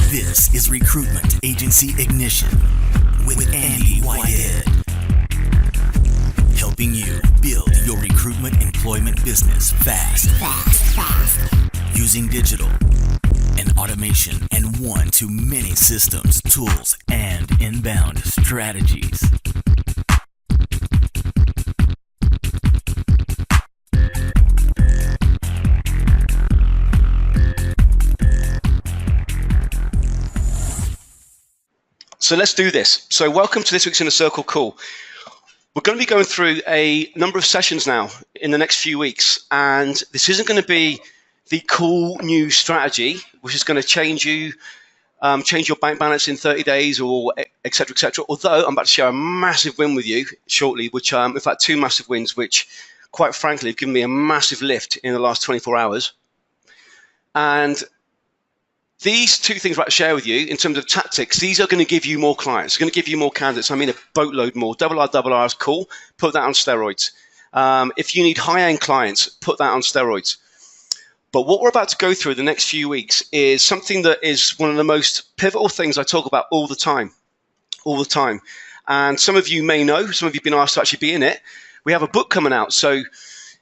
This is Recruitment Agency Ignition with Andy Whitehead. Helping you build your recruitment employment business fast. Using digital and automation and one-to-many systems, tools, and inbound strategies. So let's do this. So welcome to this week's Inner Circle call. We're going to be going through a number of sessions now in the next few weeks, and this isn't going to be the cool new strategy which is going to change your bank balance in 30 days or et cetera, although I'm about to share a massive win with you shortly, which in fact two massive wins which quite frankly have given me a massive lift in the last 24 hours. And these two things I'm about to share with you in terms of tactics, these are going to give you more clients, going to give you more candidates. I mean, a boatload more. Double R is cool. Put that on steroids. If you need high-end clients, put that on steroids. But what we're about to go through the next few weeks is something that is one of the most pivotal things I talk about all the time. And some of you may know, some of you have been asked to actually be in it. We have a book coming out. So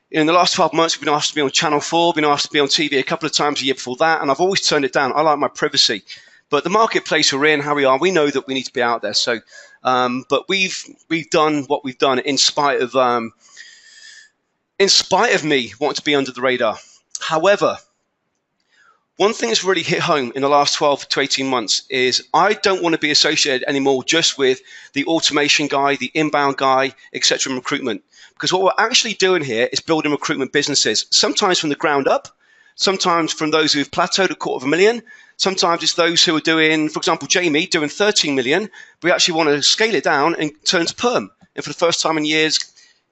in the last 12 months, we've been asked to be on Channel 4, been asked to be on TV a couple of times a year before that, and I've always turned it down. I like my privacy. But the marketplace we're in, how we are, we know that we need to be out there. So, but we've done what we've done in spite of me wanting to be under the radar. However, one thing that's really hit home in the last 12 to 18 months is I don't want to be associated anymore just with the automation guy, the inbound guy, etc. in recruitment. Because what we're actually doing here is building recruitment businesses, sometimes from the ground up, sometimes from those who've plateaued $250,000, sometimes it's those who are doing, for example, Jamie, doing 13 million. We actually want to scale it down and turn to Perm. And for the first time in years,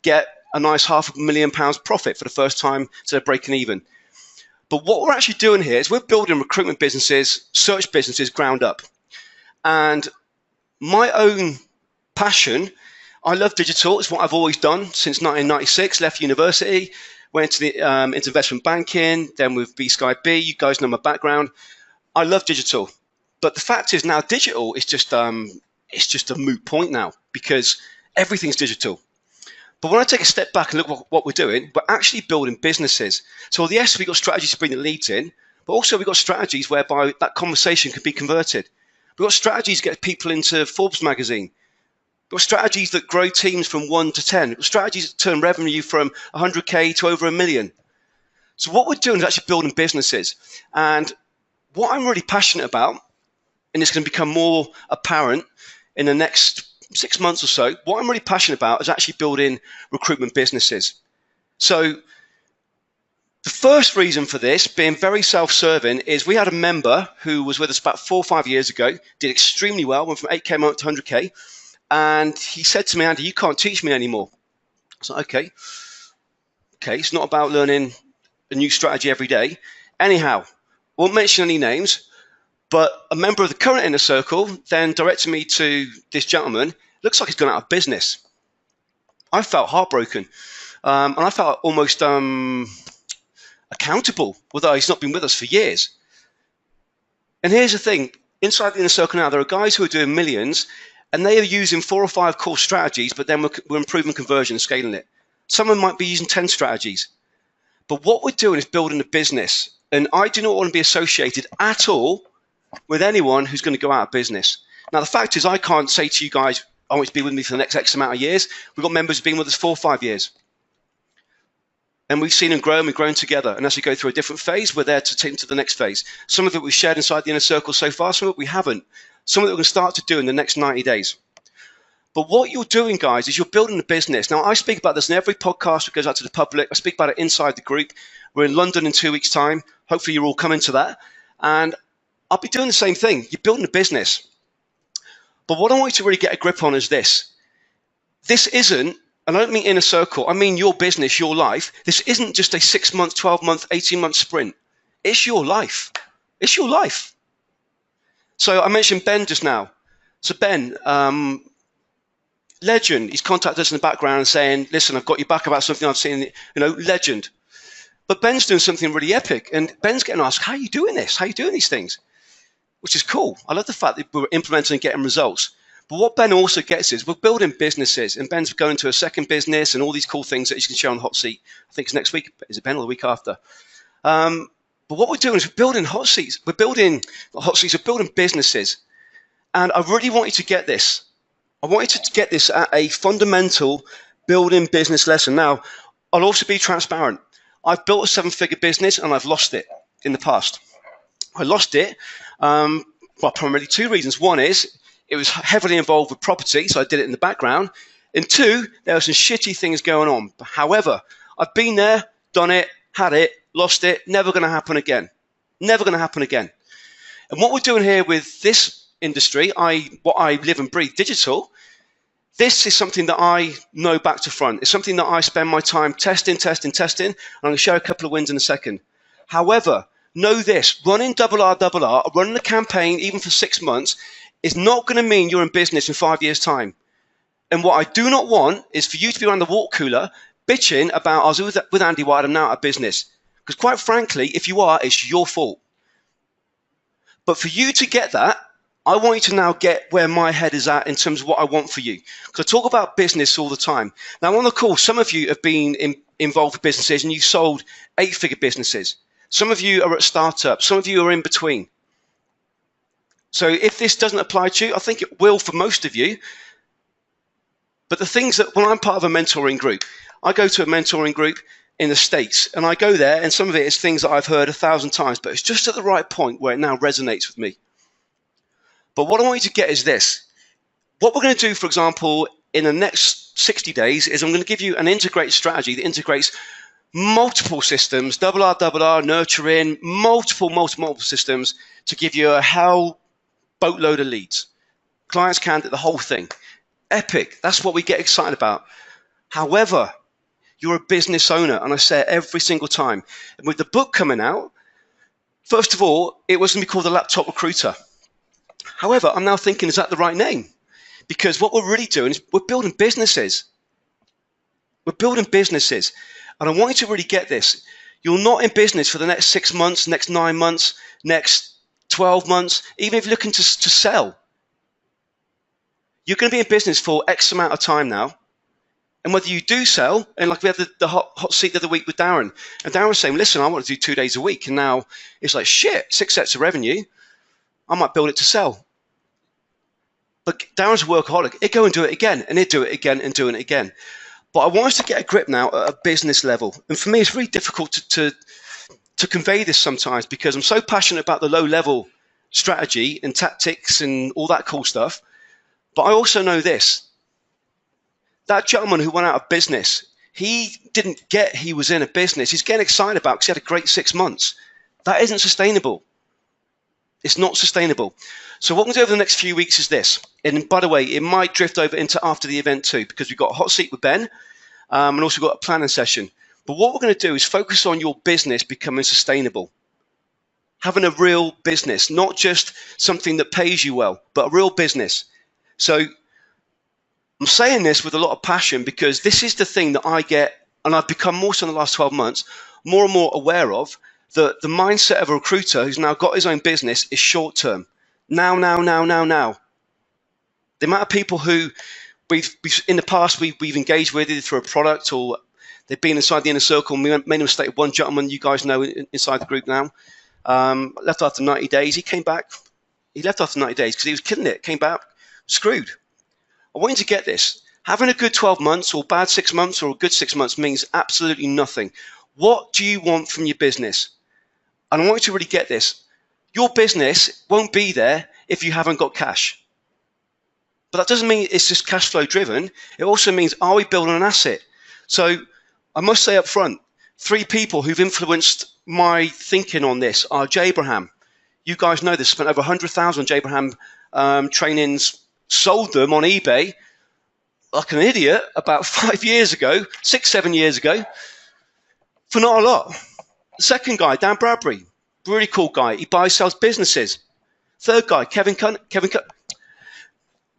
get a nice £500,000 profit for the first time, so they're breaking even. But what we're actually doing here is we're building recruitment businesses, search businesses, ground up. And my own passion, I love digital. It's what I've always done since 1996. Left university, went into investment banking, then with B Sky B. You guys know my background. I love digital, but the fact is now digital is just it's just a moot point now because everything's digital. But when I take a step back and look at what we're doing, we're actually building businesses. So yes, we've got strategies to bring the leads in, but also we've got strategies whereby that conversation can be converted. We've got strategies to get people into Forbes magazine. We've got strategies that grow teams from 1 to 10. We've got strategies that turn revenue from 100K to over $1 million. So what we're doing is actually building businesses. And what I'm really passionate about, and it's going to become more apparent in the next 6 months or so, what I'm really passionate about is actually building recruitment businesses. So the first reason for this, being very self-serving, is we had a member who was with us about 4 or 5 years ago, did extremely well, went from 8K a month to 100K. And he said to me, Andy, you can't teach me anymore. So, okay, it's not about learning a new strategy every day. Anyhow, won't mention any names, but a member of the current Inner Circle then directed me to this gentleman. Looks like he's gone out of business. I felt heartbroken. And I felt almost accountable, although he's not been with us for years. And here's the thing. Inside the Inner Circle now, there are guys who are doing millions, and they are using 4 or 5 core strategies, but then we're improving conversion and scaling it. Some of them might be using 10 strategies. But what we're doing is building a business. And I do not want to be associated at all with anyone who's going to go out of business. Now, the fact is I can't say to you guys, I want you to be with me for the next X amount of years. We've got members who've been with us 4 or 5 years. And we've seen them grow, and we've grown together. And as we go through a different phase, we're there to take them to the next phase. Some of it we've shared inside the Inner Circle so far, some of it we haven't. Some of it we're going to start to do in the next 90 days. But what you're doing, guys, is you're building a business. Now, I speak about this in every podcast that goes out to the public. I speak about it inside the group. We're in London in 2 weeks' time. Hopefully, you're all coming to that. And I'll be doing the same thing. You're building a business. But what I want you to really get a grip on is this. This isn't, and I don't mean Inner Circle, I mean your business, your life. This isn't just a 6-month, 12-month, 18-month sprint. It's your life. It's your life. So I mentioned Ben just now. So Ben, legend. He's contacted us in the background saying, listen, I've got your back about something I've seen, legend. But Ben's doing something really epic. And Ben's getting asked, how are you doing this? How are you doing these things? which is cool. I love the fact that we're implementing and getting results. But what Ben also gets is we're building businesses, and Ben's going to a second business and all these cool things that you can share on the hot seat. I think it's next week. Is it Ben or the week after? But what we're doing is we're building hot seats. We're building businesses. And I really want you to get this. I want you to get this at a fundamental building business lesson. Now, I'll also be transparent. I've built a 7-figure business and I've lost it in the past. I lost it, primarily 2 reasons. One is it was heavily involved with property, so I did it in the background. And 2, there were some shitty things going on. However, I've been there, done it, had it, lost it, never going to happen again. Never going to happen again. And what we're doing here with this industry, what I live and breathe digital, this is something that I know back to front. It's something that I spend my time testing. And I'm going to share a couple of wins in a second. However, know this, running double R, running a campaign even for 6 months is not going to mean you're in business in 5 years' time. And what I do not want is for you to be around the water cooler bitching about, I was with Andy White, I'm now out of business. Because quite frankly, if you are, it's your fault. But for you to get that, I want you to now get where my head is at in terms of what I want for you. Because I talk about business all the time. Now on the call, some of you have been involved with businesses and you've sold 8-figure businesses. Some of you are at startups. Some of you are in between. So if this doesn't apply to you, I think it will for most of you. But the things that, when I'm part of a mentoring group, I go to a mentoring group in the States and I go there and some of it is things that I've heard 1,000 times, but it's just at the right point where it now resonates with me. But what I want you to get is this. What we're going to do, for example, in the next 60 days is I'm going to give you an integrated strategy that integrates multiple systems, double R, nurturing, multiple systems to give you a hell boatload of leads. Clients, candidate, the whole thing. Epic. That's what we get excited about. However, you're a business owner, and I say it every single time. And with the book coming out, first of all, it was going to be called The Laptop Recruiter. However, I'm now thinking, is that the right name? Because what we're really doing is we're building businesses. We're building businesses. And I want you to really get this. You're not in business for the next 6 months, next 9 months, next 12 months, even if you're looking to sell. You're going to be in business for X amount of time now. And whether you do sell, and like we had the hot seat the other week with Darren, and Darren was saying, listen, I want to do 2 days a week. And now it's like, shit, 6 sets of revenue. I might build it to sell. But Darren's a workaholic. He'd go and do it again, and he'd do it again and doing it again. But I want us to get a grip now at a business level. And for me, it's really difficult to convey this sometimes because I'm so passionate about the low-level strategy and tactics and all that cool stuff. But I also know this. That gentleman who went out of business, he didn't get he was in a business. He's getting excited about it because he had a great 6 months. That isn't sustainable. It's not sustainable. So what we're going to do over the next few weeks is this. And by the way, it might drift over into after the event too, because we've got a hot seat with Ben and also got a planning session. But what we're going to do is focus on your business becoming sustainable. Having a real business, not just something that pays you well, but a real business. So I'm saying this with a lot of passion because this is the thing that I get, and I've become more so in the last 12 months, more and more aware of, that the mindset of a recruiter who's now got his own business is short term. Now. The amount of people who we've in the past we've engaged with either through a product or they've been inside the inner circle. We made a mistake with one gentleman you guys know inside the group now. Left after 90 days. He came back. He left after 90 days because he was killing it. Came back screwed. I want you to get this. Having a good 12 months or bad 6 months or a good 6 months means absolutely nothing. What do you want from your business? And I want you to really get this. Your business won't be there if you haven't got cash. But that doesn't mean it's just cash flow driven. It also means, are we building an asset? So I must say up front, 3 people who've influenced my thinking on this are Jay Abraham. You guys know this, spent over 100,000 on Jay Abraham trainings, sold them on eBay like an idiot about 5 years ago, 6, 7 years ago, for not a lot. The second guy, Dan Bradbury, really cool guy. He buys, sells businesses. Third guy, Kevin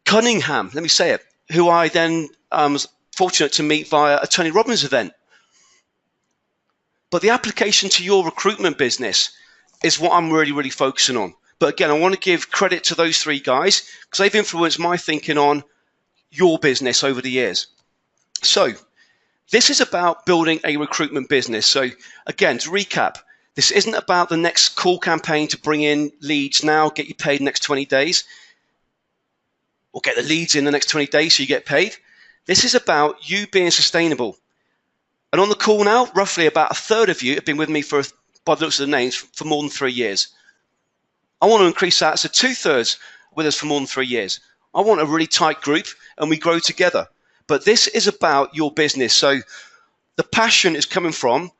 Cunningham, let me say it, who I then was fortunate to meet via a Tony Robbins event. But the application to your recruitment business is what I'm really, really focusing on. But again, I want to give credit to those three guys because they've influenced my thinking on your business over the years. So this is about building a recruitment business. So again, to recap, this isn't about the next call campaign to bring in leads now, get you paid next 20 days, or get the leads in the next 20 days so you get paid. This is about you being sustainable. And on the call now, roughly about a third of you have been with me for, by the looks of the names, for more than 3 years. I want to increase that to 2/3 with us for more than 3 years. I want a really tight group and we grow together. But this is about your business. So the passion is coming from,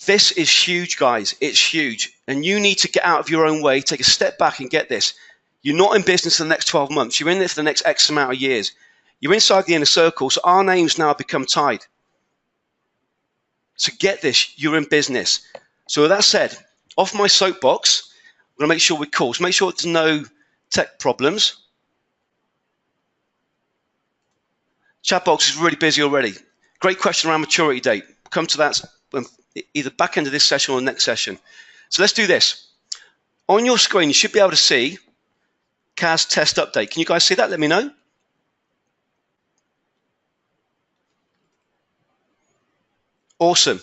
this is huge, guys. It's huge. And you need to get out of your own way, take a step back and get this. You're not in business for the next 12 months. You're in it for the next X amount of years. You're inside the inner circle. So our names now become tied. So get this, you're in business. So with that said, off my soapbox, I'm going to make sure we're cool. So make sure there's no tech problems. Chat box is really busy already. Great question around maturity date. Come to that either back end of this session or the next session. So let's do this. On your screen, you should be able to see CAS test update. Can you guys see that? Let me know. Awesome.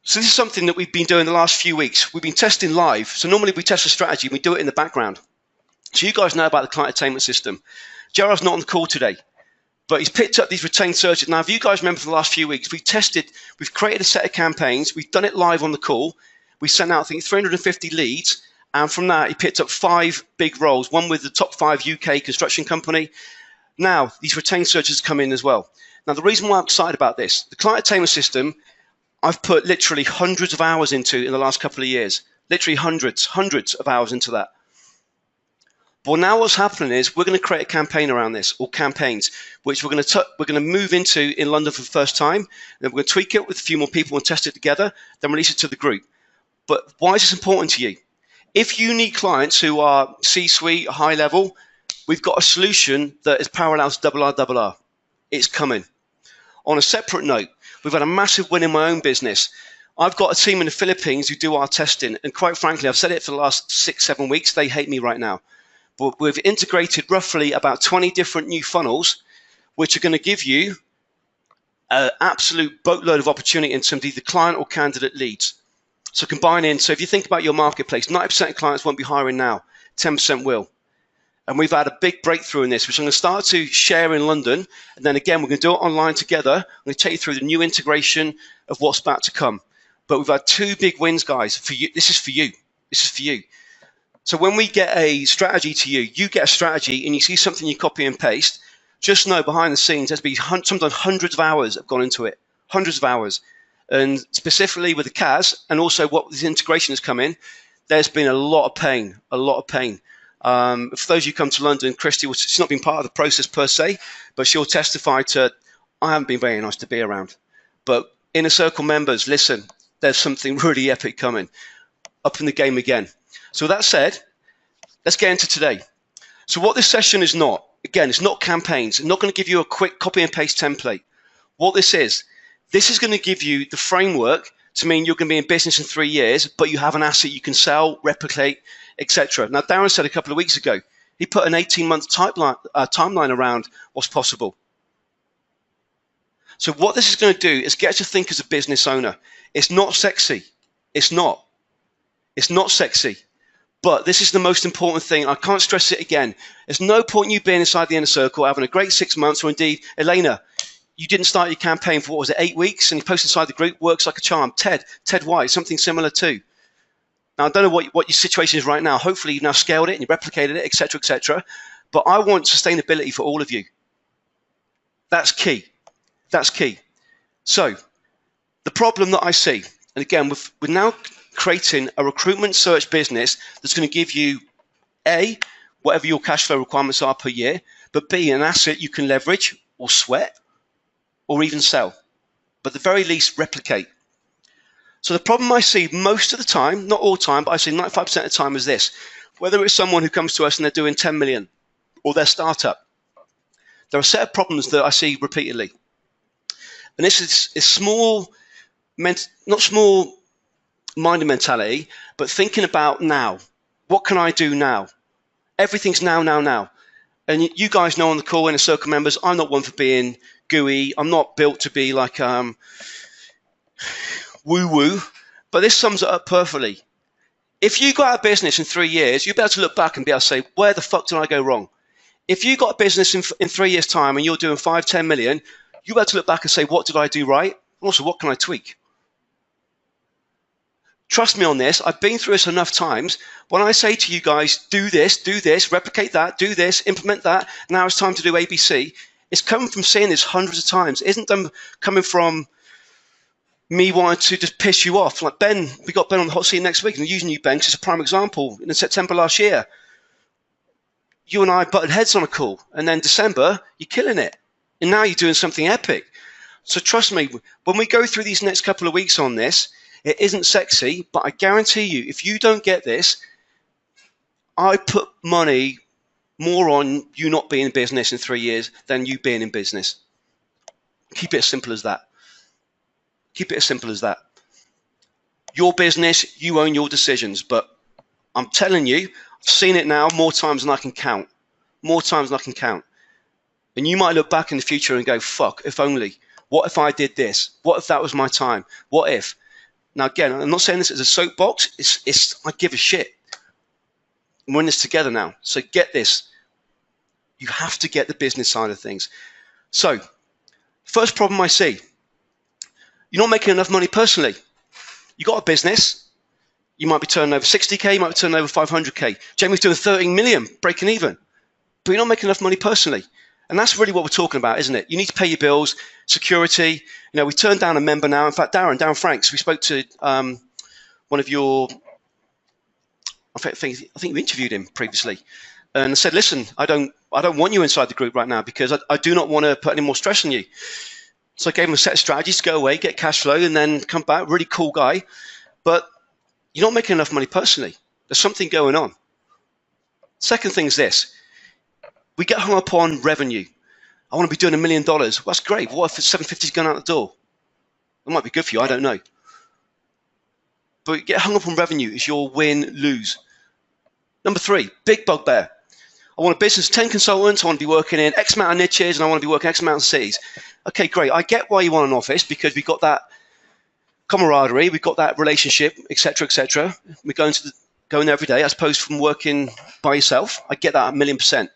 So this is something that we've been doing the last few weeks. We've been testing live. So normally we test a strategy and we do it in the background. So you guys know about the client attainment system. Gerard's not on the call today, but he's picked up these retained searches. Now, if you guys remember for the last few weeks, we've created a set of campaigns. We've done it live on the call. We sent out, I think, 350 leads. And from that, he picked up 5 big roles, one with the top 5 UK construction company. Now, these retained searches come in as well. Now, the reason why I'm excited about this, the client attainment system, I've put literally hundreds of hours into in the last couple of years. Literally hundreds of hours into that. But now what's happening is we're going to create a campaign around this, or campaigns, which we're going to move into in London for the first time. Then we're going to tweak it with a few more people and test it together, then release it to the group. But why is this important to you? If you need clients who are C-suite, high level, we've got a solution that is parallel to RRR. It's coming. On a separate note, we've had a massive win in my own business. I've got a team in the Philippines who do our testing. And quite frankly, I've said it for the last 6-7 weeks. They hate me right now. But we've integrated roughly about 20 different new funnels, which are going to give you an absolute boatload of opportunity in terms of either client or candidate leads. So combining, so if you think about your marketplace, 90% of clients won't be hiring now, 10% will. And we've had a big breakthrough in this, which I'm going to start to share in London. And then again, we're going to do it online together. I'm going to take you through the new integration of what's about to come. But we've had 2 big wins, guys. For you, this is for you. This is for you. So when we get a strategy to you, you get a strategy and you see something you copy and paste, just know behind the scenes, there's been sometimes hundreds of hours have gone into it. Hundreds of hours. And specifically with the CAS and also what this integration has come in, there's been a lot of pain, a lot of pain. For those of you who come to London, Christy, she's not been part of the process per se, but she'll testify to, I haven't been very nice to be around. But Inner Circle members, listen, there's something really epic coming. Up in the game again. So with that said, let's get into today. So what this session is not, again, it's not campaigns. I'm not going to give you a quick copy and paste template. What this is going to give you the framework to mean you're going to be in business in 3 years, but you have an asset you can sell, replicate, etc. Now, Darren said a couple of weeks ago, he put an 18-month timeline around what's possible. So what this is going to do is get you to think as a business owner. It's not sexy. It's not. It's not sexy. But this is the most important thing. I can't stress it again. There's no point you being inside the inner circle, having a great 6 months, or indeed, Elena, you didn't start your campaign for, what was it, 8 weeks, and you post inside the group, works like a charm. Ted White, something similar too. Now, I don't know what your situation is right now. Hopefully, you've now scaled it and you've replicated it, etc., etc. But I want sustainability for all of you. That's key. That's key. So, the problem that I see, and again, we're now creating a recruitment search business that's going to give you, A, whatever your cash flow requirements are per year, but B, an asset you can leverage or sweat or even sell, but at the very least replicate. So the problem I see most of the time, not all the time, but I see 95% of the time is this. Whether it's someone who comes to us and they're doing 10 million or their startup, there are a set of problems that I see repeatedly. And this is not small-minded mentality, but thinking about now. What can I do now? Everything's now, now, now. And you guys know on the call, Inner Circle members, I'm not one for being gooey. I'm not built to be like woo-woo, but this sums it up perfectly. If you got out of business in 3 years, you'll be able to look back and be able to say, where the fuck did I go wrong? If you got a business in 3 years' time and you're doing 5, 10 million, you'll be able to look back and say, what did I do right? And also, what can I tweak? Trust me on this. I've been through this enough times. When I say to you guys, do this, replicate that, do this, implement that, now it's time to do ABC, it's coming from saying this hundreds of times. It isn't them coming from me wanting to just piss you off. Like Ben, we got Ben on the hot seat next week, and using you, Ben, because it's a prime example. In September last year, you and I butted heads on a call, and then December, you're killing it. And now you're doing something epic. So trust me, when we go through these next couple of weeks on this, it isn't sexy, but I guarantee you, if you don't get this, I put money more on you not being in business in 3 years than you being in business. Keep it as simple as that. Keep it as simple as that. Your business, you own your decisions, but I'm telling you, I've seen it now more times than I can count. More times than I can count. And you might look back in the future and go, fuck, if only. What if I did this? What if that was my time? What if? Now, again, I'm not saying this as a soapbox. I give a shit. We're in this together now. So get this. You have to get the business side of things. So, first problem I see. You're not making enough money personally. You got a business. You might be turning over 60K. You might be turning over 500K. Jamie's doing 13 million, breaking even. But you're not making enough money personally. And that's really what we're talking about, isn't it? You need to pay your bills, security. You know, we turned down a member now. In fact, Darren Franks, we spoke to one of your, I think we interviewed him previously, and said, listen, I don't want you inside the group right now because I do not want to put any more stress on you. So I gave him a set of strategies to go away, get cash flow, and then come back. Really cool guy. But you're not making enough money personally. There's something going on. Second thing is this. We get hung up on revenue. I want to be doing $1 million. Well, that's great. What if 750's going out the door? That might be good for you. I don't know. But get hung up on revenue is your win-lose. Number 3, big bugbear. I want a business of 10 consultants. I want to be working in X amount of niches, and I want to be working X amount of cities. Okay, great. I get why you want an office because we've got that camaraderie, we've got that relationship, etc., etc. We're going there every day as opposed from working by yourself. I get that 1,000,000%.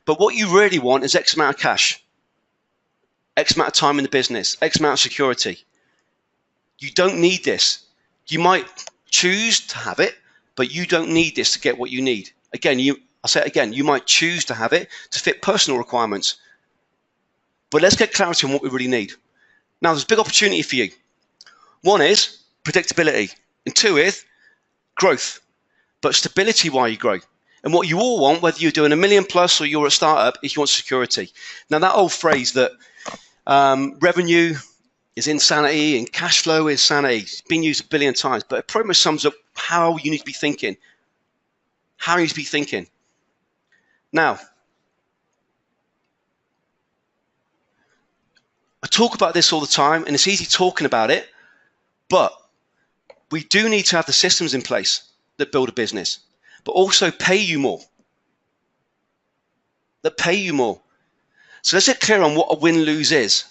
But what you really want is X amount of cash, X amount of time in the business, X amount of security. You don't need this. You might choose to have it, but you don't need this to get what you need. Again, I say it again, you might choose to have it to fit personal requirements. But let's get clarity on what we really need. Now, there's a big opportunity for you. 1 is predictability, and 2 is growth, but stability while you grow. And what you all want, whether you're doing $1 million plus or you're a startup, is you want security. Now, that old phrase that revenue is insanity and cash flow is sanity, it's been used a billion times, but it pretty much sums up how you need to be thinking. How you need to be thinking. Now, I talk about this all the time, and it's easy talking about it, but we do need to have the systems in place that build a business, but also pay you more. That pay you more. So let's get clear on what a win-lose is.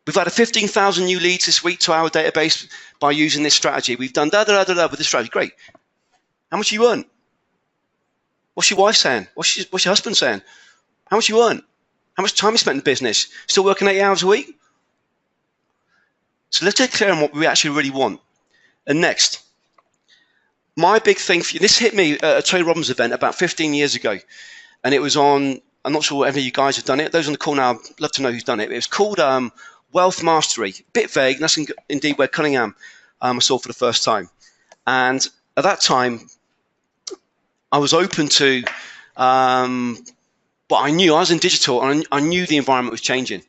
We've added 15,000 new leads this week to our database by using this strategy. We've done da-da-da-da-da with this strategy. Great. How much you earn? What's your wife saying? What's your husband saying? How much you earn? How much time you spent in business? Still working 8 hours a week? So let's get clear on what we actually really want. And next, my big thing for you, this hit me at a Tony Robbins event about 15 years ago. And it was on, I'm not sure whether you guys have done it. Those on the call now, I'd love to know who's done it. It was called Wealth Mastery. A bit vague. That's indeed where Cunningham I saw for the first time. And at that time, I was open to, but I knew I was in digital and I knew the environment was changing.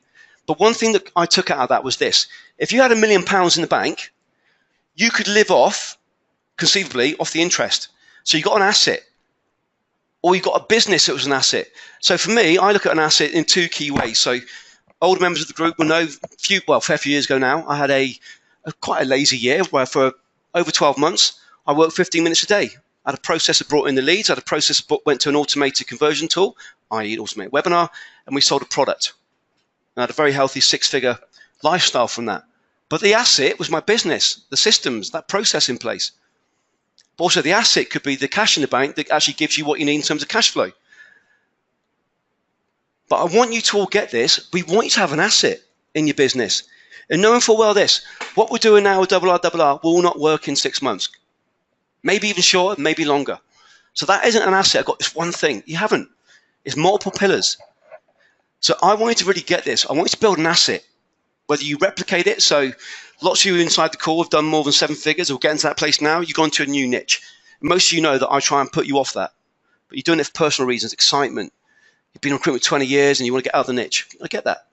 But one thing that I took out of that was this. If you had £1 million in the bank, you could live off, conceivably, off the interest. So you got an asset, or you got a business that was an asset. So for me, I look at an asset in 2 key ways. So older members of the group will know, a fair few years ago now, I had quite a lazy year where for over 12 months, I worked 15 minutes a day. I had a process that brought in the leads. I had a process that went to an automated conversion tool, i.e. an automated webinar, and we sold a product. And I had a very healthy 6-figure lifestyle from that. But the asset was my business, the systems, that process in place. But also the asset could be the cash in the bank that actually gives you what you need in terms of cash flow. But I want you to all get this. We want you to have an asset in your business. And knowing full well this, what we're doing now with double R will not work in 6 months. Maybe even shorter, maybe longer. So that isn't an asset. I've got this one thing. You haven't. It's multiple pillars. So I want you to really get this. I want you to build an asset. Whether you replicate it, so lots of you inside the call have done more than 7 figures or getting to that place now, you've gone to a new niche. Most of you know that I try and put you off that. But you're doing it for personal reasons, excitement. You've been in recruitment 20 years and you want to get out of the niche. I get that.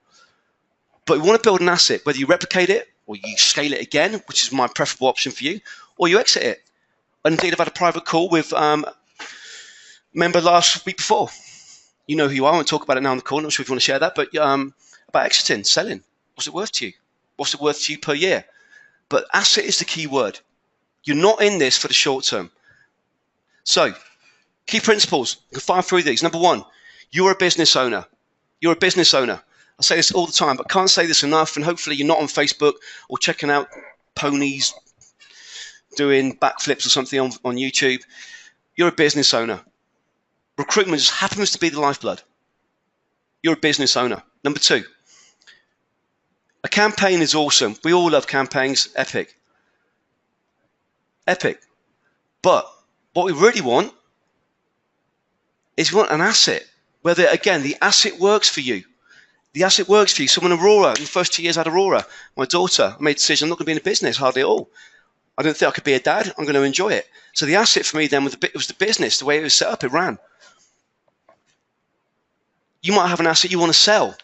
But we want to build an asset, whether you replicate it or you scale it again, which is my preferable option for you, or you exit it. And indeed, I've had a private call with a member last week before. You know who you are. I won't talk about it now on the call. I'm not sure if you want to share that, but about exiting, selling. What's it worth to you? What's it worth to you per year? But asset is the key word. You're not in this for the short term. So, key principles. You can fire through these. Number 1, you're a business owner. You're a business owner. I say this all the time, but can't say this enough. And hopefully you're not on Facebook or checking out ponies doing backflips or something on YouTube. You're a business owner. Recruitment just happens to be the lifeblood. You're a business owner. Number 2, a campaign is awesome. We all love campaigns. Epic. Epic. But what we really want is we want an asset. Whether, again, the asset works for you. The asset works for you. Someone, Aurora, in the first 2 years I had Aurora. My daughter, I made a decision I'm not going to be in the business hardly at all. I don't think I could be a dad. I'm going to enjoy it. So the asset for me then was the business, the way it was set up, it ran. You might have an asset you want to sell.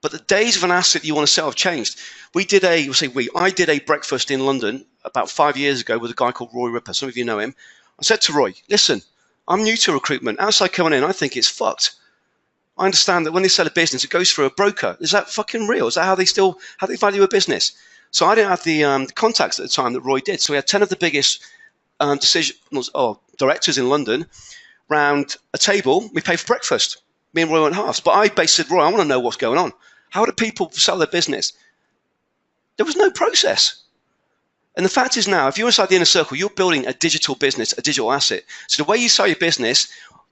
But the days of an asset you want to sell have changed. I did a breakfast in London about 5 years ago with a guy called Roy Ripper. Some of you know him. I said to Roy, listen, I'm new to recruitment. Outside coming in, I think it's fucked. I understand that when they sell a business, it goes through a broker. Is that fucking real? Is that how they value a business? So I didn't have the contacts at the time that Roy did. So we had 10 of the biggest directors in London round a table. We paid for breakfast. Me and Roy went halves. But I basically said, Roy, I want to know what's going on. How do people sell their business? There was no process. And the fact is now, if you're inside the inner circle, you're building a digital business, a digital asset. So the way you sell your business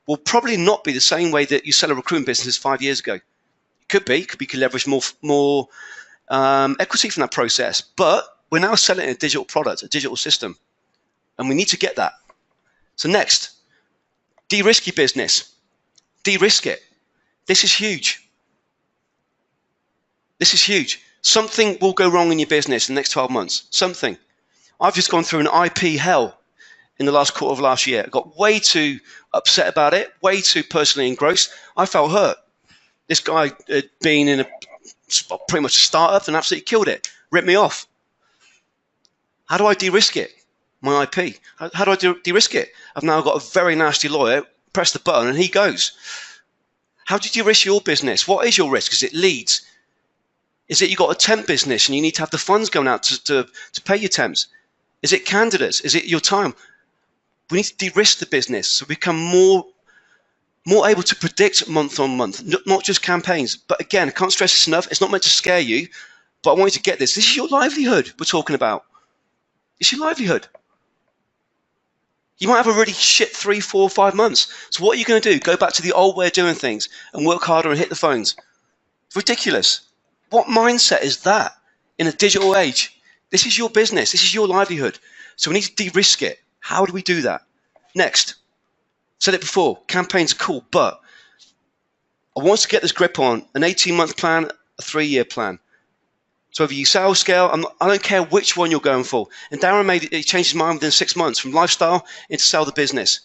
will probably not be the same way that you sell a recruitment business 5 years ago. It could be you could leverage more equity from that process. But we're now selling a digital product, a digital system. And we need to get that. So next, de-risk your business. De-risk it. This is huge. This is huge. Something will go wrong in your business in the next 12 months. Something. I've just gone through an IP hell in the last quarter of last year. I got way too upset about it, way too personally engrossed. I felt hurt. This guy had been in pretty much a startup and absolutely killed it, ripped me off. How do I de-risk it? My IP. How do I de-risk it? I've now got a very nasty lawyer. Press the button and he goes. How do you de-risk your business? What is your risk? Is it leads? Is it you got a temp business and you need to have the funds going out to pay your temps? Is it candidates? Is it your time? We need to de-risk the business so we become more able to predict month on month, not just campaigns. But again, I can't stress this enough. It's not meant to scare you, but I want you to get this. This is your livelihood we're talking about. It's your livelihood. You might have a really shit 3, 4, 5 months. So what are you going to do? Go back to the old way of doing things and work harder and hit the phones? It's ridiculous. What mindset is that in a digital age? This is your business. This is your livelihood. So we need to de-risk it. How do we do that? Next. Said it before. Campaigns are cool, but I want to get this grip on an 18-month plan, a 3-year plan. So whether you sales scale, I don't care which one you're going for. And Darren he changed his mind within 6 months from lifestyle into sell the business.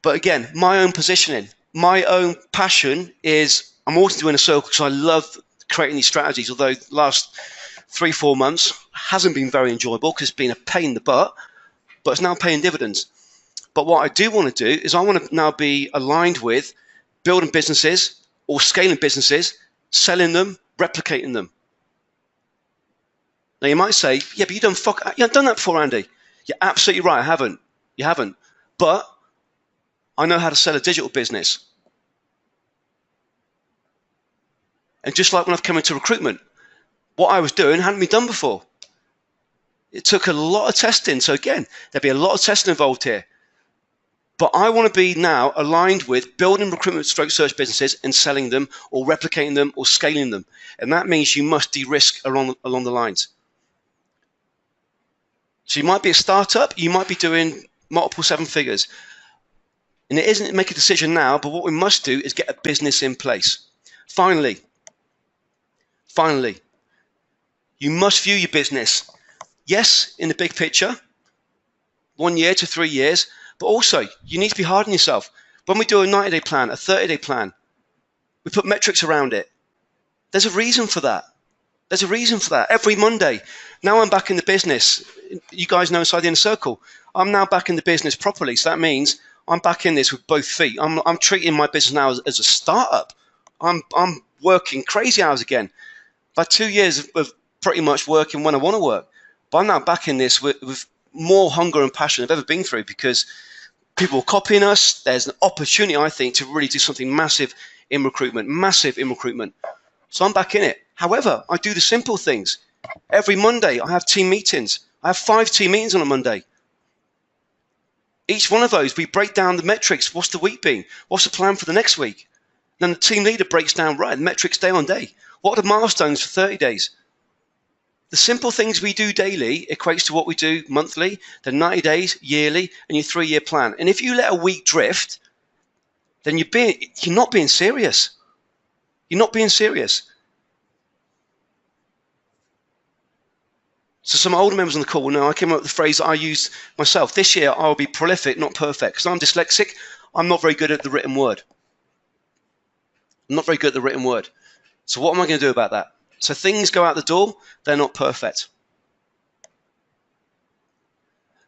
But again, my own positioning, my own passion is I'm always doing a circle because I love creating these strategies. Although the last 3, 4 months hasn't been very enjoyable because it's been a pain in the butt, but it's now paying dividends. But what I do want to do is I want to now be aligned with building businesses or scaling businesses, selling them, replicating them. Now you might say, yeah, but you haven't done that before, Andy. You're absolutely right, I haven't. You haven't. But I know how to sell a digital business. And just like when I've come into recruitment, what I was doing hadn't been done before. It took a lot of testing. So again, there'd be a lot of testing involved here. But I want to be now aligned with building recruitment stroke search businesses and selling them or replicating them or scaling them. And that means you must de-risk along the lines. So you might be a startup, you might be doing multiple seven figures. And it isn't make a decision now, but what we must do is get a business in place. Finally, you must view your business, yes, in the big picture, 1 year to 3 years, but also you need to be hard on yourself. When we do a 90-day plan, a 30-day plan, we put metrics around it. There's a reason for that. There's a reason for that. Every Monday, now I'm back in the business. You guys know inside the inner circle, I'm now back in the business properly. So that means I'm back in this with both feet. I'm treating my business now as a startup. I'm working crazy hours again. I've had 2 years of pretty much working when I want to work. But I'm now back in this with more hunger and passion I've ever been through, because people are copying us. There's an opportunity, I think, to really do something massive in recruitment. So I'm back in it. However, I do the simple things. Every Monday, I have team meetings. I have 5 team meetings on a Monday. Each one of those, we break down the metrics. What's the week been? What's the plan for the next week? Then the team leader breaks down, right, the metrics day on day. What are the milestones for 30 days? The simple things we do daily equates to what we do monthly, then 90 days, yearly, and your 3-year plan. And if you let a week drift, then you're not being serious. You're not being serious. So some older members on the call will know I came up with the phrase that I use myself. This year, I'll be prolific, not perfect. Because I'm dyslexic, I'm not very good at the written word. So what am I going to do about that? So things go out the door, they're not perfect.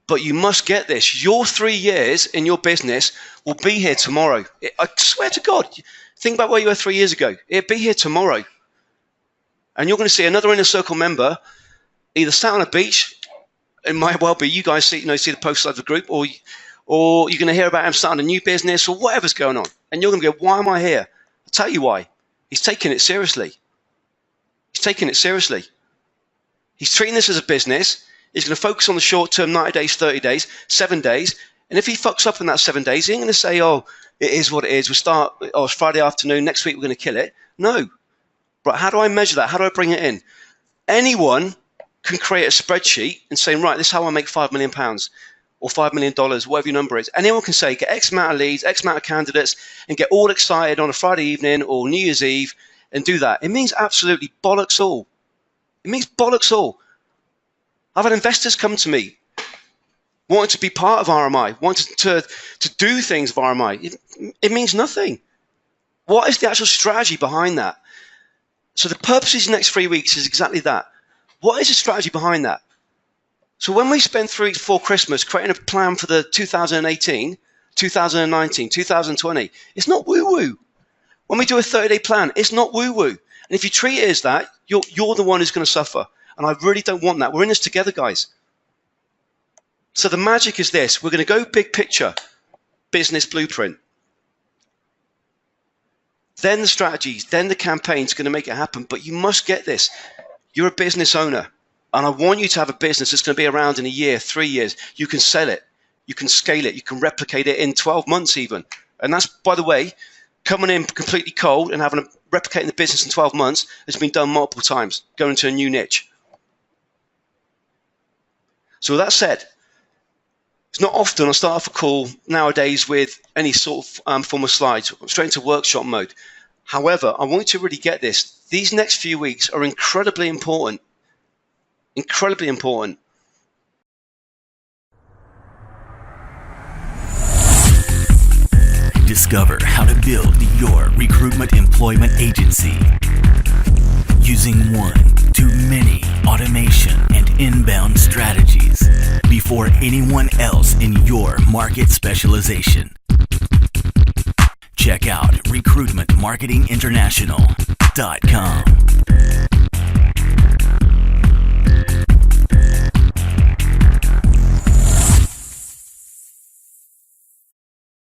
But you must get this. Your 3 years in your business will be here tomorrow. I swear to God, think about where you were 3 years ago. It'll be here tomorrow. And you're going to see another inner circle member either sat on a beach, it might well be, you guys see the posts of the group, or you're going to hear about him starting a new business or whatever's going on. And you're going to go, why am I here? I'll tell you why. He's taking it seriously. He's treating this as a business. He's going to focus on the short term, 90 days, 30 days, 7 days. And if he fucks up in that 7 days, he ain't going to say, oh, it is what it is. It's Friday afternoon. Next week, we're going to kill it. No. But how do I measure that? How do I bring it in? Anyone can create a spreadsheet and say, right, this is how I make £5 million or $5 million, whatever your number is. Anyone can say, get X amount of leads, X amount of candidates, and get all excited on a Friday evening or New Year's Eve and do that. It means absolutely bollocks all. I've had investors come to me wanting to be part of RMI, wanting to do things of RMI. It means nothing. What is the actual strategy behind that? So the purpose of these next 3 weeks is exactly that. What is the strategy behind that? So when we spend 3 weeks before Christmas creating a plan for the 2018, 2019, 2020, it's not woo-woo. When we do a 30-day plan, it's not woo-woo. And if you treat it as that, you're the one who's going to suffer. And I really don't want that. We're in this together, guys. So the magic is this. We're going to go big picture, business blueprint. Then the strategies, then the campaign's going to make it happen. But you must get this. You're a business owner. And I want you to have a business that's going to be around in a year, 3 years. You can sell it. You can scale it. You can replicate it in 12 months even. And that's, by the way, coming in completely cold and replicating the business in 12 months has been done multiple times, going into a new niche. So with that said, it's not often I start off a call nowadays with any sort of form of slides, straight into workshop mode. However, I want you to really get this. These next few weeks are incredibly important. Incredibly important. Discover how to build your recruitment employment agency using one-to-many automation and inbound strategies before anyone else in your market specialization. Check out recruitmentmarketinginternational.com.